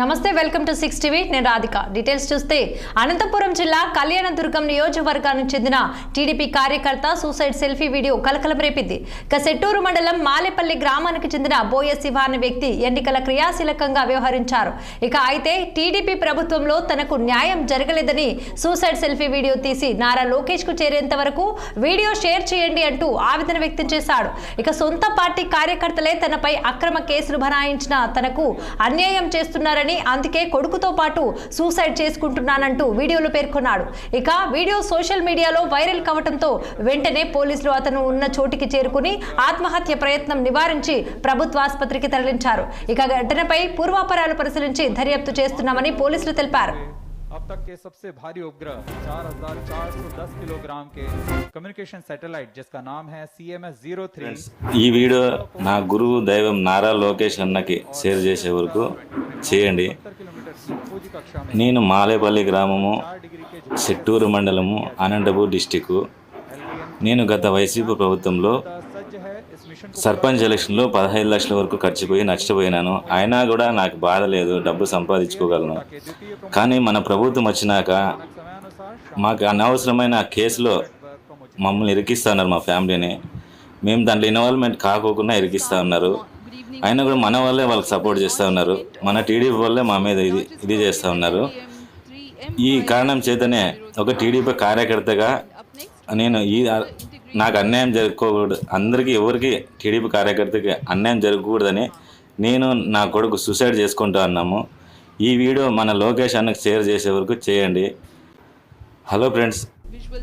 నమస్తే welcome to 6 TV నేను Radhika details చూస్తే అనంతపురం జిల్లా కళ్యాణదుర్గం నియోజకవర్గానికి చెందిన టీడీపీ కార్యకర్త సూసైడ్ సెల్ఫీ వీడియో కలకలం రేపింది. సెట్టూరు మండలం మాలేపల్లి గ్రామానికి చెందిన బోయ శివ అనే వ్యక్తి ఎన్నికల క్రియాశీలకంగా వ్యవహరించారు. అయితే టీడీపీ ప్రభుత్వంలో తనకు న్యాయం జరగలేదని సూసైడ్ సెల్ఫీ వీడియో తీసి నారా లోకేష్ కు చేరేంత వరకు వీడియో షేర్ చేయండి అంటూ ఆవేదన వ్యక్తం చేశాడు. సొంత పార్టీ కార్యకర్తలే తనపై అక్రమ కేసులు బనాయించిన తనకు అన్యాయం చేస్తున్నారని అందుకే కొడుకుతో పాటు సూసైడ్ చేసుకుంటున్నానంటూ వీడియోలో పేర్కొన్నాడు. వీడియో సోషల్ మీడియాలో వైరల్ కావడంతో వెంటనే పోలీసులు అతను ఉన్న చోటికి చేరుకుని ఆత్మహత్య ప్రయత్నం నివారించి ప్రభుత్వ ఆసుపత్రికి తరలించారు. ఘటనపై పూర్వాపరాలు పరిశీలించి దర్యాప్తు చేస్తున్నామని పోలీసులు తెలిపారు. अब तक के सबसे भारी उपग्रह 4410 किलोग्राम के कम्युनिकेशन सैटेलाइट जिसका नाम है CMS-03 ఈ వీడియో నా గురువు దైవం నారా లోకేష్ అన్నకి షేర్ చేసే వరకు చేయండి. నేను మాలేపల్లి గ్రామము, సెట్టూరు మండలము, అనంతపూర్ డిస్టిక్. నేను గత వైసీపీ ప్రభుత్వంలో సర్పంచ్ ఎలక్షన్లో 15 లక్షల వరకు ఖర్చుపోయి నష్టపోయినాను. అయినా కూడా నాకు బాధ లేదు, డబ్బు సంపాదించుకోగలను. కానీ మన ప్రభుత్వం వచ్చినాక మాకు అనవసరమైన కేసులో మమ్మల్ని ఇరికిస్తూ ఉన్నారు, మా ఫ్యామిలీని. మేము దాంట్లో ఇన్వాల్వ్మెంట్ కాకోకుండా ఇరికిస్తూ ఉన్నారు. అయినా కూడా మన వాళ్ళే వాళ్ళకి సపోర్ట్ చేస్తూ ఉన్నారు. మన టీడీపీ వాళ్ళే మా మీద ఇది చేస్తూ ఉన్నారు. ఈ కారణం చేతనే ఒక టీడీపీ కార్యకర్తగా నేను నాకు అన్యాయం జరగకూడదు, అందరికీ ఎవరికి టీడీపీ కార్యకర్తకి అన్యాయం జరగకూడదని నేను నా కొడుకు సూసైడ్ చేసుకుంటూ అన్నాము. ఈ వీడియో మన లోకేష్ అన్నకు షేర్ చేసే వరకు చేయండి. Hello friends,